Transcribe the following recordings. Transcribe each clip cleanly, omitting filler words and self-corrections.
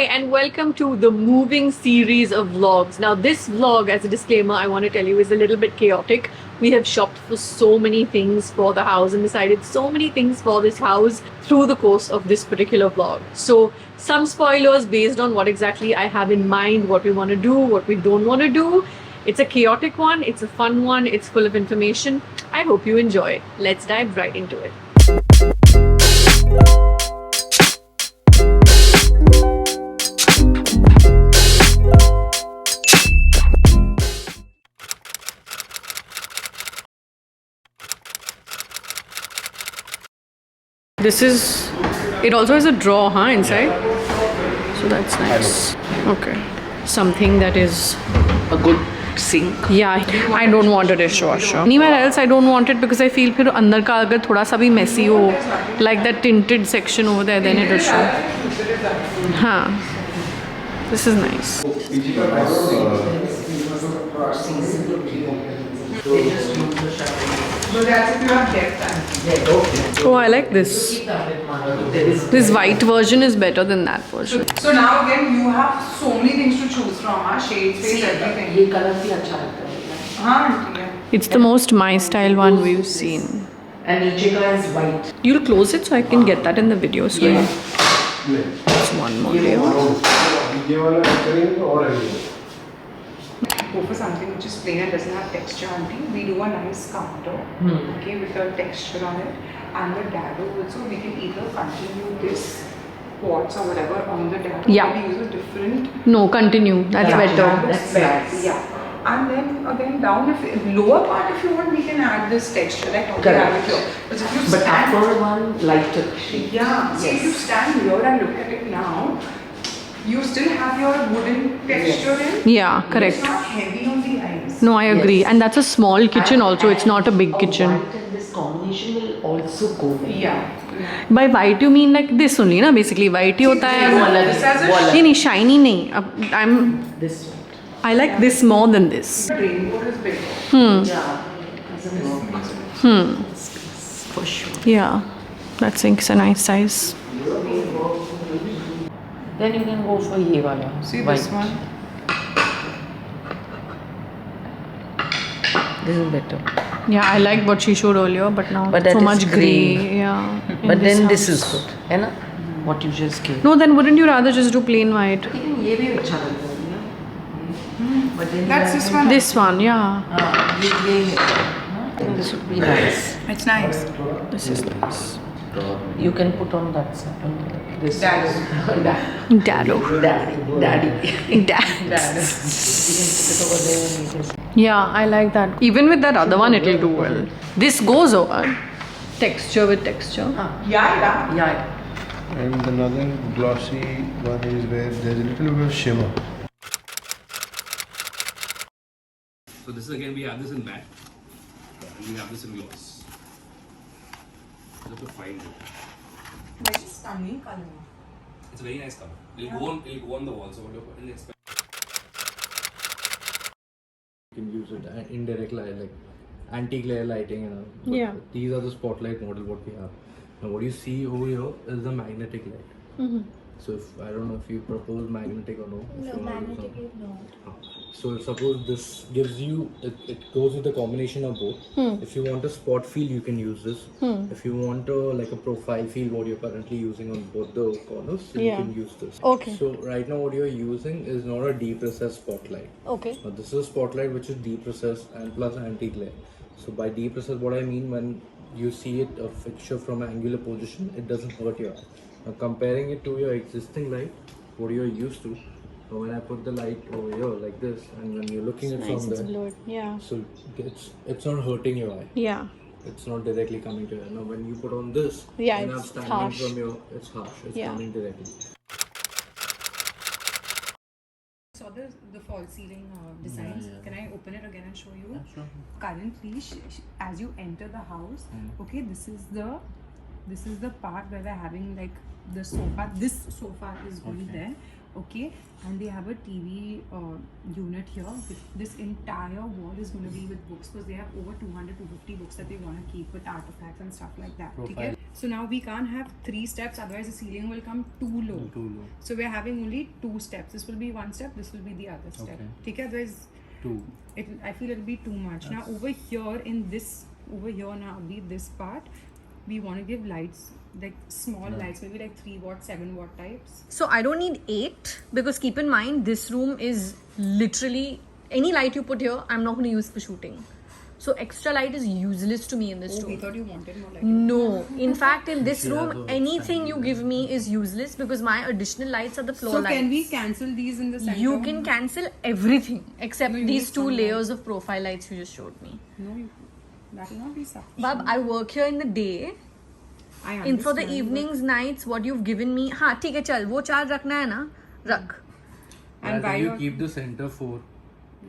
and welcome to the moving series of vlogs. Now this vlog, as a disclaimer, I want to tell you is a little bit chaotic. We have shopped for so many things for the house and decided so many things for this house through the course of this particular vlog. So some spoilers based on what exactly I have in mind, what we want to do, what we don't want to do. It's a chaotic one, it's a fun one, it's full of information. I hope you enjoy. Let's dive right into it. This is, it also has a drawer, huh, inside? So that's nice. Okay. Something that is a good sink. Yeah, I don't want a dishwasher. Anywhere else I don't want it because I feel फिर अंदर का अगर थोड़ा सा भी messy हो, like that tinted section over there, then it'll show. हाँ. This is nice. Oh, I like this. This white version is better than that version. So now again you have so many things to choose from. Shades, face, everything. ये color भी अच्छा लगता है. हाँ. It's the most my style one we've seen. And नीचे का is white. You'll close it so I can get that in the video. So yeah. That's one more layer. Go for something which is plain and doesn't have texture on it. We do a nice counter, okay, with a texture on it, and the dado also. We can either continue this quartz or whatever on the dado. Yeah. We use a different. No, continue. That's better. That's better. Yeah. And then again down, if lower part, if you want, we can add this texture like how we have it here. But if you stand, upper one lighter. Yeah. So if you stand here and look at it now, you still have your wooden texture in. Yeah, correct. It's not heavy on the eyes. No, I agree. And that's a small kitchen also. It's not a big kitchen. White and this combination will also go well. Yeah. By white you mean like this only, na? Basically white ही होता है. This has a नहीं shiny नहीं. I'm. This one. I like this more than this. rainbow is big. Yeah. For sure. Yeah, that sink's a nice size. Then you can go for ये वाला. See white. this one? This is better. Yeah, I like what she showed earlier, but now But so that much is grey. grey. Yeah. But then this house. is good. है ना? What you just gave. No, then wouldn't you rather just do plain white? लेकिन ये भी अच्छा लगता है ना. But then That's this one. This one, yeah. ये है. I think this would be nice. It's nice. This is nice. You can put on that side. This. Dado. Dado. Daddy. Dad. You can put it over there and you can. Yeah, I like that. Even with that other one, it'll do well. This goes over. Texture with texture. Yeah. Yeah. And another glossy one is where there's a little bit of shimmer. So this is again, we have this in matte and we have this in gloss. You have to find it. But it's stunning color. It's a very nice color. It'll go on the wall. So what you're putting expect. You can use it indirect light, like anti-glare lighting, you know. But Yeah. these are the spotlight model what we have. Now what you see over here is the magnetic light. So if I don't know if you propose magnetic or no. No, magnetic is no. So if suppose this gives you, it goes with the combination of both. If you want a spot feel, you can use this. If you want like a profile feel, what you're currently using on both the corners, you can use this. Okay. So right now what you're using is not a deep recessed spotlight. Okay. Now this is a spotlight which is deep recessed and plus anti-glare. So by deep recessed, what I mean, when you see it a fixture from an angular position, it doesn't hurt your eye. Now comparing it to your existing light, what you're used to, so when I put the light over here like this, and when you're looking at Nice, from it's there, blurred. Yeah. so it's not hurting your eye. Yeah. It's not directly coming to you. Now when you put on this, Yeah, when I'm it's standing harsh. from your, it's harsh. It's Yeah. coming directly. Saw the false ceiling designs. Can I open it again and show you? Sure. Currently, as you enter the house, okay, this is the part where we're having like the sofa. This sofa is going there. Okay, and they have a TV unit here. This entire wall is going to be with books because they have over 200 to 250 books that they want to keep with artifacts and stuff like that. Okay? So now we can't have 3 steps, otherwise the ceiling will come too low. So we're having only 2 steps. This will be 1 step, this will be the other step. Okay, otherwise 2. I feel it'll be too much. Now over here in this, over here now be this part, we want to give lights, like small lights, maybe like 3 watt, 7 watt types. So I don't need 8 because keep in mind this room is literally any light you put here I'm not going to use for shooting. So extra light is useless to me in this room. We thought you wanted more light. No, in fact in this room anything you give me is useless because my additional lights are the floor lights. So can we cancel these in the center? You can cancel everything except No, you these need 2 some layers of profile lights you just showed me. No, that will not be sufficient. Bab, I work here in the day. In for the evenings, nights, what you've given me. हाँ ठीक है चल वो 4 रखना है ना रख. And why you keep the center 4.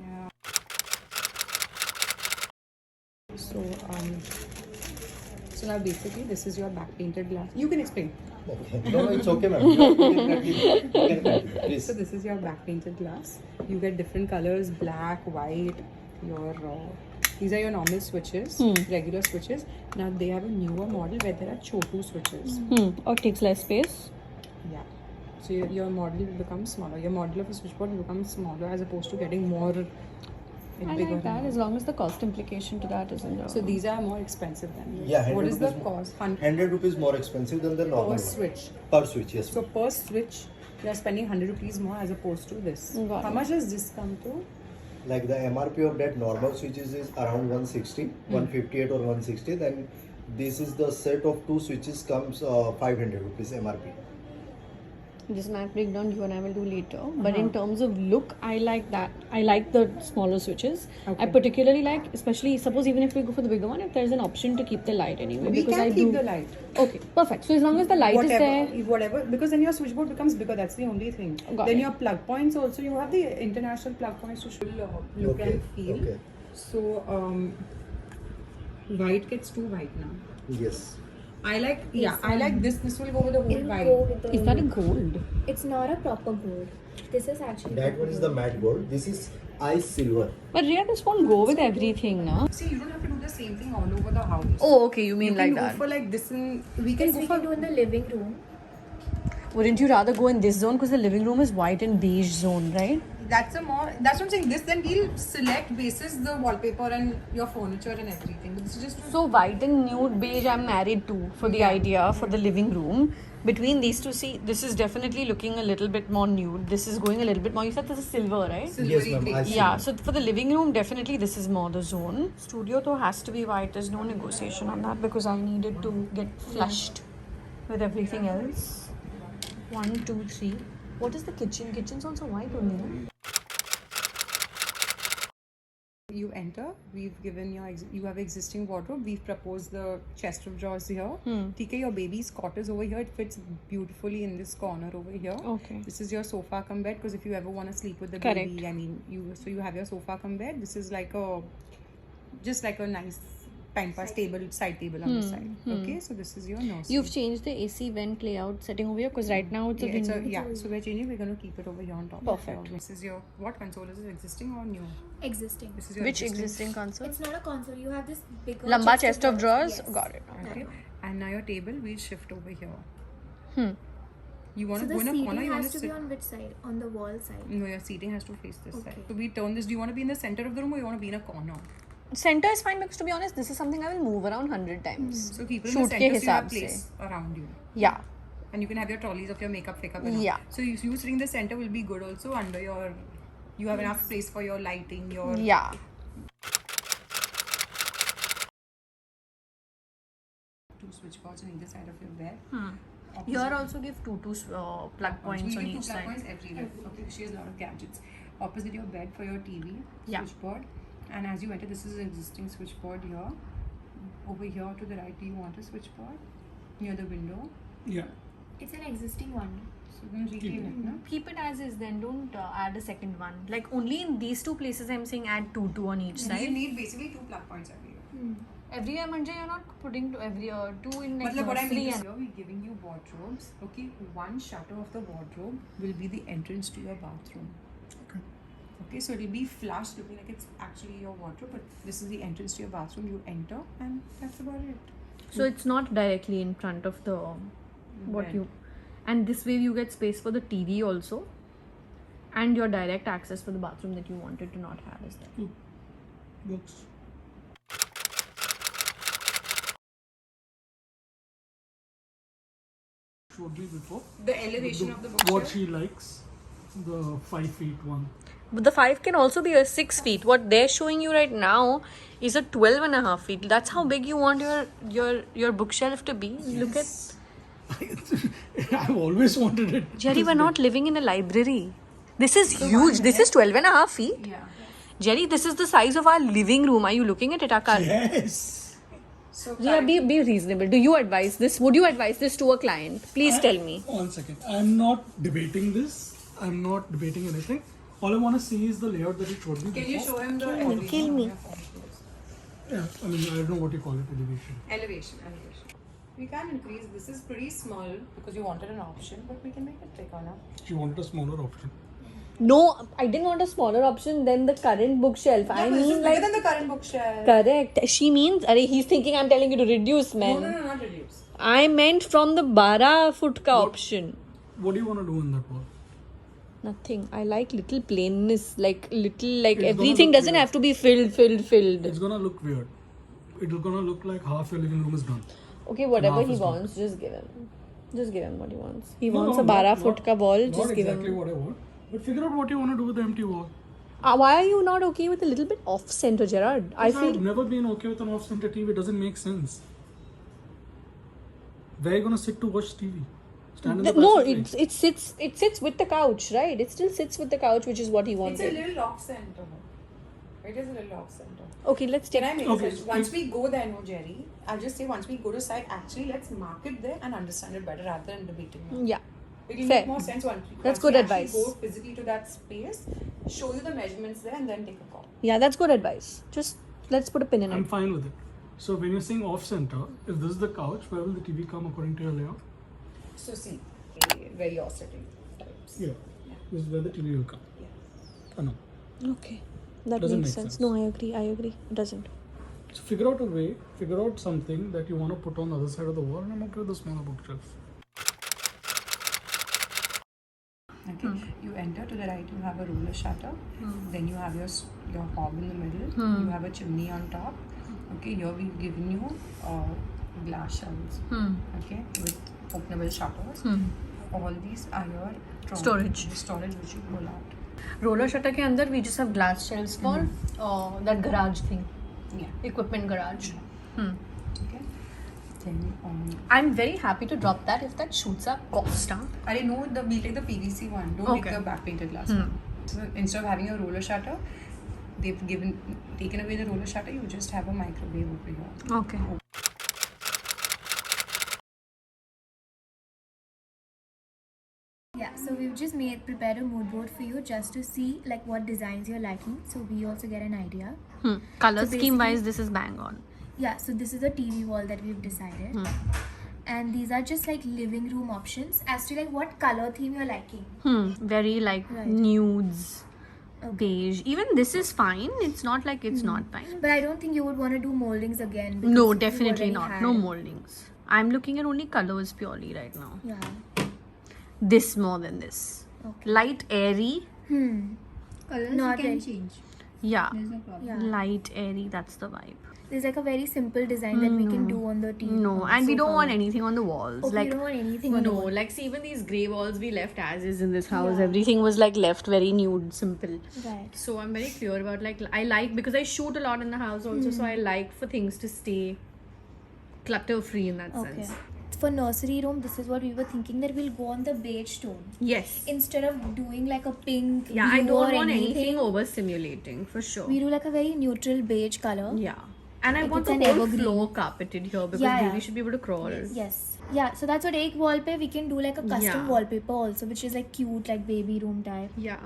Yeah. So so now basically this is your back painted glass. You can explain. Okay. No, it's okay, ma'am. You can continue, please. So this is your back painted glass. You get different colors: black, white. These are your normal switches, regular switches. Now they have a newer model where there are chotu switches. Or takes less space. Yeah. So your model will become smaller. Your model of a switchboard will become smaller as opposed to getting more. I like that as long as the cost implication to that isn't. So these are more expensive than this. Yeah, What is the 100 cost? 100 rupees more expensive than the normal Per one. switch. Per switch, yes. So per switch, you are spending 100 rupees more as opposed to this. Got How it. much does this come to? Like the MRP of that normal switches is around 160, 158 or 160. Then this is the set of 2 switches comes 500 rupees MRP. This matte breakdown you and I will do later. But in terms of look, I like that. I like the smaller switches. Okay. I particularly like, especially suppose even if we go for the bigger one, if there's an option to keep the light anyway. We because can I keep do. the light. Okay, perfect. So as long as the light is there. Whatever, because then your switchboard becomes bigger. That's the only thing. Got Then it. your plug points also. You have the international plug points to look and feel. Okay. So white gets too white now. Yes. I like I like this. This will go with the whole It'll white. go with the- Is that a gold? It's not a proper gold. This is actually. That proper one is the gold. matte gold. This is ice silver. But Rhea, this won't go with everything, na? See, you don't have to do the same thing all over the house. Oh, okay. You mean You like can that? go for like this and we can This go we for can do in the living room. Wouldn't you rather go in this zone because the living room is white and beige zone, right? that's what I'm saying. This then we'll select basis the wallpaper and your furniture and everything. But this is just So white and nude beige I'm married to for the idea for the living room. Between these two, see, this is definitely looking a little bit more nude. This is going a little bit more. You said this is silver, right? Yes, silvery ma'am. grey. I see. Yeah, so for the living room, definitely this is more the zone. Studio though has to be white. There's no negotiation on that because I needed to get flushed with everything else. 1, 2, 3. What is the kitchen? Kitchen's also white only, no? You enter. We've given you have existing wardrobe. We've proposed the chest of drawers here. Okay, your baby's cot is over here. It fits beautifully in this corner over here. Okay. This is your sofa come bed because if you ever want to sleep with the Correct. baby, I mean, you have your sofa come bed. This is like just like a nice time pass side table on the side. Okay, so this is your nursery. You've changed the AC vent layout setting over here because right now it's a window. So we're changing. We're going to keep it over here on top. Perfect. This is your what console is it? Existing or new? Existing. This is your Which existing console? It's not a console. You have this bigger Lamba chest of drawers? Yes. Got it. Okay, and now your table we'll shift over here. Hmm. You want So to the go in a corner? seating You want has to to be sit? on which side? On the wall side. No, your seating has to face this side. Okay. So we turn this. Do you want to be in the center of the room or you want to be in a corner? Center is fine because to be honest, this is something I will move around 100 times. So keep it in Shoot the ke center so you have hisab place around you. Yeah. And you can have your trolleys of your makeup, and all. Yeah. So you sitting the center will be good also under your. You have enough place for your lighting, your. Yeah. Two switch cords on either side of your bed. Here also give two plug points We on give each two plug side. points everywhere. Okay, she has a lot of gadgets. Opposite your bed for your TV, Yeah. switchboard. And as you enter, this is an existing switchboard here. Over here to the right, do you want a switchboard? Near the window. Yeah. It's an existing one. So then retain it, no? Keep it as is then, don't add a second one. Like only in these two places I'm saying add two on each You side. need basically two plug points everywhere. Everywhere, Manje, you're not putting to every two in like Matlab what I nursery mean is and here we're giving you wardrobes. Okay, one shutter of the wardrobe will be the entrance to your bathroom. Okay, so it'll be flush looking like it's actually your wardrobe, but this is the entrance to your bathroom. You enter and that's about it. so it's not directly in front of the what Bed. you, and this way you get space for the TV also, and your direct access for the bathroom that you wanted to not have is there. Books. Showed me before. The elevation of the bookshelf. What she likes, the 5 feet one. But the 5 can also be a 6 feet. What they're showing you right now is a 12.5 feet. That's how big you want your bookshelf to be. Look at I've always wanted it. Jerry, we're not living in a library. This is huge. This is 12.5 feet. Yeah. Jerry, this is the size of our living room. Are you looking at it, Akar? Yes. So Yeah, be reasonable. Do you advise this? Would you advise this to a client? Please tell me. 1 second. I'm not debating this. I'm not debating anything. All I want to see is the layout that you showed me. can you before. show him the elevation? Kill me. Yeah, I mean, I don't know what you call it, elevation. Elevation. We can increase. This is pretty small because you wanted an option, but we can make it bigger now. She wanted a smaller option. No, I didn't want a smaller option than the current bookshelf. I this is mean, bigger like, than the current bookshelf. correct. She means, he's thinking I'm telling you to reduce, man. No, not reduce. I meant from the 12 foot ka option. What do you want to do in that wall? Nothing. I like little plainness, like little, like It's gonna everything look doesn't weird. have to be filled. It's gonna look weird. It's gonna look like half your living room is done. Okay, whatever Half he is done. wants, just give him. Just give him what he wants. He No, wants no, a 12 not- foot ka wall, Not just give exactly him. what I want. But figure out what you want to do with the empty wall. Why are you not okay with a little bit off center, Gerard? I I've feel. never been okay with an off-center TV. It doesn't make sense. Where are you gonna sit to watch TV? Stand in the No, passageway? it sits with the couch, right? It still sits with the couch, which is what he It's a wanted. little off center. It is a little off center. Okay, let's take. Can I make Okay, a suggestion? Once we go there, no, Jerry, I'll just say once we go to site, actually let's mark it there and understand it better rather than debating it. Yeah. It'll Fair. make more sense once That's once good we advice. actually go physically to that space, show you the measurements there, and then take a call. Yeah, that's good advice. Just let's put a pin in I'm it. fine with it. So when you're saying off-center, if this is the couch, where will the TV come according to your layout? So see, where you're sitting types. Yeah. This is where the TV will come. Oh, no. Okay. That Doesn't makes make sense. sense. No, I agree. It doesn't. So figure out a way, figure out something that you want to put on the other side of the wall, and I'm okay with the smaller bookshelf. Okay. You enter to the right. You have a roller shutter. Then you have your hob in the middle. You have a chimney on top. Okay. Here we've given you glass shelves. Okay, with openable shutters. All these are your Storage. Storage which you pull out. Roller shutter ke andar we just have glass shelves for that garage thing, Yeah. equipment garage. Okay. Then I'm very happy to drop that if that shoots up cost. I know we take the PVC one. Don't Okay. take the back painted glass one. So instead of having a roller shutter, they've taken away the roller shutter. You just have a microwave over here. Okay. Yeah, so we've just prepared a mood board for you just to see like what designs you're liking, so we also get an idea. Color So scheme wise, basically- this is bang on. Yeah, so this is a TV wall that we've decided. And these are just like living room options as to like what color theme you're liking. Very like Right. nudes, beige. Even this is fine. It's not like it's not fine. But I don't think you would want to do moldings again. No, because you definitely already not. had- No moldings. I'm looking at only colors purely right now. Yeah. This more than this. Okay. Light, airy. Colors Not you can very- change. Yeah. There's no problem. Yeah. Light, airy. That's the vibe. There's like a very simple design that we can do on the TV. No, and we don't sofa. want anything on the walls. Okay, like you don't want anything on the no, wall. like see even these grey walls we left as is in this house. Yeah. Everything was like left very nude, simple. Right. So I'm very clear about like I like because I shoot a lot in the house also, so I like for things to stay clutter free in that Okay. sense. For nursery room, this is what we were thinking, that we'll go on the beige tone Yes. instead of doing like a pink. Yeah, I blue don't or want anything over stimulating for sure. We do like a very neutral beige color. Yeah. And I Like want it's the an whole evergreen. floor carpeted here because Yeah, baby yeah. should be able to crawl. Yes. Yeah. So that's what egg wallpaper. We can do like a custom Yeah. wallpaper also, which is like cute, like baby room type. Yeah.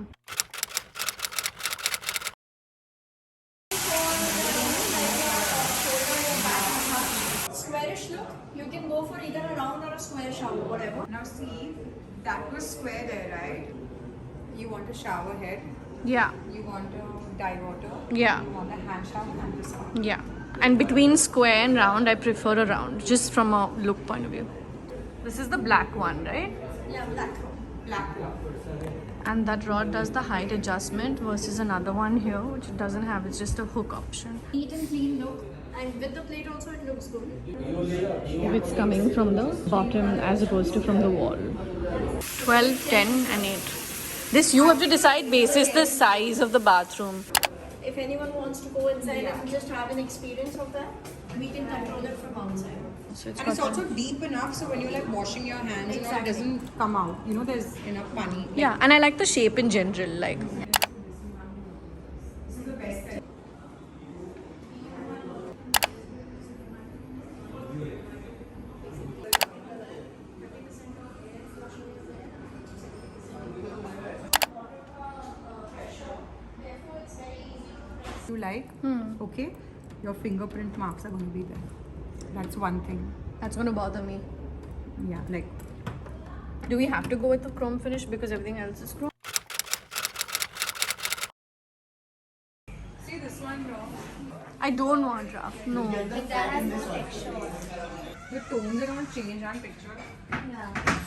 whatever. Now see, that was square there, right? You want a shower head. Yeah. You want a diverter. Yeah. You want a hand shower and this one. Yeah. And between square and round, I prefer a round, just from a look point of view. This is the black one, right? Yeah, black one. And that rod does the height adjustment versus another one here, which it doesn't have. It's just a hook option. Neat and clean look. And with the plate also it looks good. If it's coming from the bottom as opposed to from the wall. 12, 10 and 8. This you have to decide basis the size of the bathroom. If anyone wants to go inside and just have an experience of that, we can control it from outside. So And it's also deep enough so when you're like washing your hands, you know, it doesn't come out. You know, there's enough pani. yeah, and I like the shape in general. Like, This is the best. You like, okay, your fingerprint marks are going to be there. That's one thing. that's gonna bother me. Yeah, like Do we have to go with the chrome finish because everything else is chrome? see this one, bro. I don't want rough. No. But that has no texture. The tones are going to change on picture. Yeah.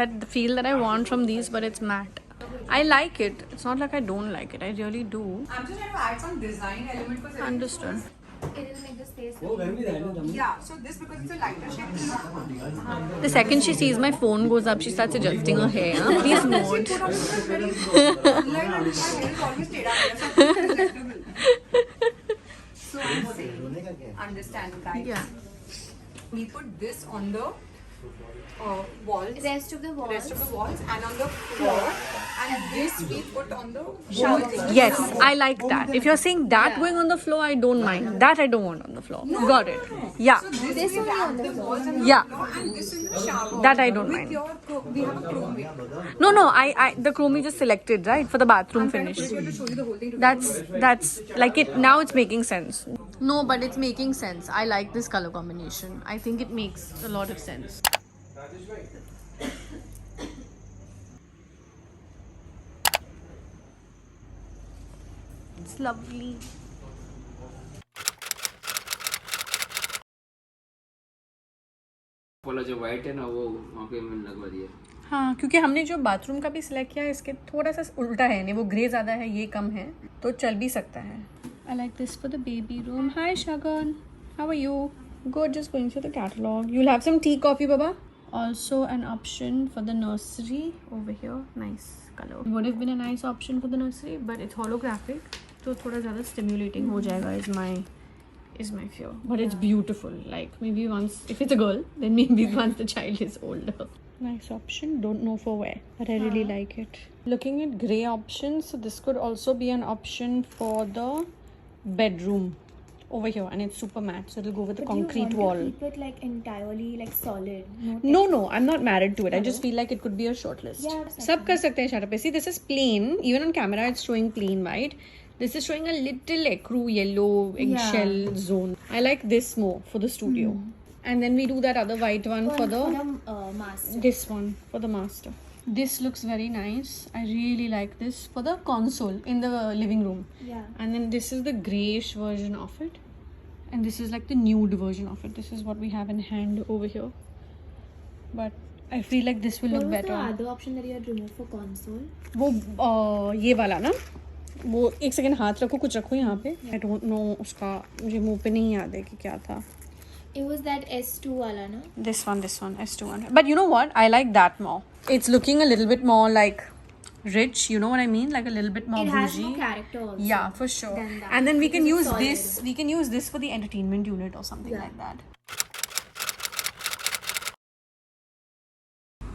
That the feel that I want from these, but it's matte. I like it. It's not like I don't like it. I really do. I'm just trying to add some design element for everything. Understood. It will make the space very Yeah, so this because it's a lighter shade. The second she sees my phone goes up, she starts adjusting her hair. Please note. So I'm saying, understand guys. Yeah. We put this on the walls. Rest of the walls. Rest of the walls and on the floor, and this we put on the shower. Yes, I like that. If you're saying that going on the floor, I don't mind. That I don't want on the floor. Got it. Yeah. So this we wrap the walls and Yeah. the floor, and this in the shower. That I don't with mind. we have a chrome wheel. No, I the chrome we just selected, right? For the bathroom finish. I'm going to show you the whole thing together. That's like it now it's making sense. No, but it's making sense. I like this color combination. I think it makes a lot of sense. It's lovely. वाला जो white है ना वो वहाँ पे मैंने लगवा दिया. हाँ, क्योंकि हमने जो बाथरूम का भी सिलेक्ट किया है इसके थोड़ा सा उल्टा है, नहीं वो ग्रे ज़्यादा है, ये कम है, तो चल भी सकता है. I like this for the baby room. Hi Shagun, how are you? Good, just going through the catalog. You'll have some tea, coffee, Baba. Also an option for the nursery over here. Nice color. Would have been a nice option for the nursery, but it's holographic, तो थोड़ा ज़्यादा stimulating हो जाएगा is my fear. But it's beautiful. Like maybe once, if it's a girl, then maybe once the child is older. Nice option. Don't know for where, but I really like it. Looking at grey options, so this could also be an option for the bedroom over here, and it's super matte, so it'll go with the concrete wall. Keep it like entirely like solid. No, I'm not married to it. I just feel like it could be a short list. Yeah, Sab kar sakte hain shara pe. See, this is plain. Even on camera, it's showing plain white. This is showing a little ecru yellow eggshell zone. I like this more for the studio. And then we do that other white one for the master. this one for the master. This looks very nice. I really like this for the console in the living room. Yeah. And then this is the greyish version of it. And this is like the nude version of it. This is what we have in hand over here. But I feel like this will What look was better. the other option that you had removed for console? वो ये वाला ना वो एक second हाथ रखो कुछ रखो यहाँ पे. I don't know उसका मुझे मुंह पे नहीं याद है कि क्या था. It was that S2 wala, no? This one, S200. But you know what? I like that more. It's looking a little bit more like rich. You know what I mean? Like a little bit more It has bougie. more character also. Yeah, for sure. than that. And then we can Because use it's solid. this. We can use this for the entertainment unit or something Yeah. like that.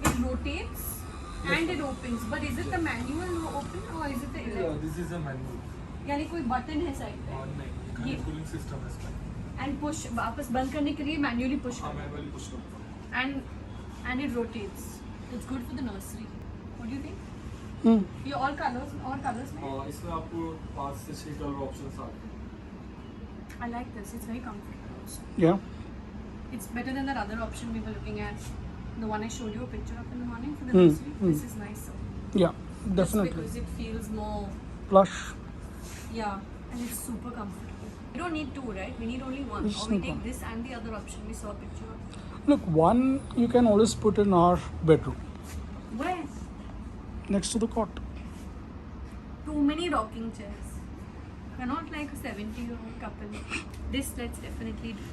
It rotates and it opens. But is it the manual open or is it the electric? This is a manual. यानी कोई button है side पे? नहीं, ये- cooling system है इसमें. And push वापस बंद करने के लिए manually push हाँ, करना. manually push करता हूँ. And it rotates. It's good for the nursery. What do you think? ये all colors में. इसमें आपको 5 से 6 कलर ऑप्शंस आते हैं. I like this. It's very comfortable also. Yeah. It's better than that other option we were looking at. The one I showed you a picture of in the morning for the nursery. This is nicer. Yeah, Just definitely. because it feels more, Plush. yeah, and it's super comfortable. We don't need two, right? We need only one. Just Or we need take one. this and the other option we saw a picture of. Look, one you can always put in our bedroom Where? next to the cot. Too many rocking chairs. We're not like a 70-year-old couple. This let's definitely do.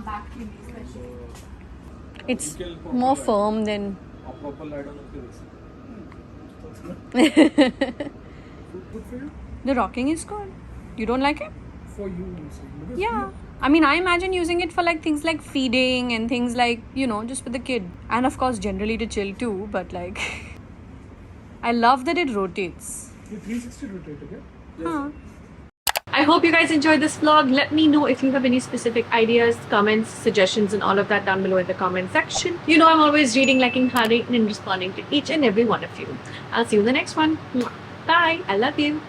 Back to me especially. It's more firm than. The rocking is good. You don't like it? For you, I'm saying. Because Yeah. I mean, I imagine using it for like things like feeding and things like, you know, just with the kid. And of course, generally to chill too. But like, I love that it rotates. you 360 rotate, okay? Huh. I hope you guys enjoyed this vlog. Let me know if you have any specific ideas, comments, suggestions, and all of that down below in the comment section. You know I'm always reading, liking, hearting, and responding to each and every one of you. I'll see you in the next one. Bye. I love you.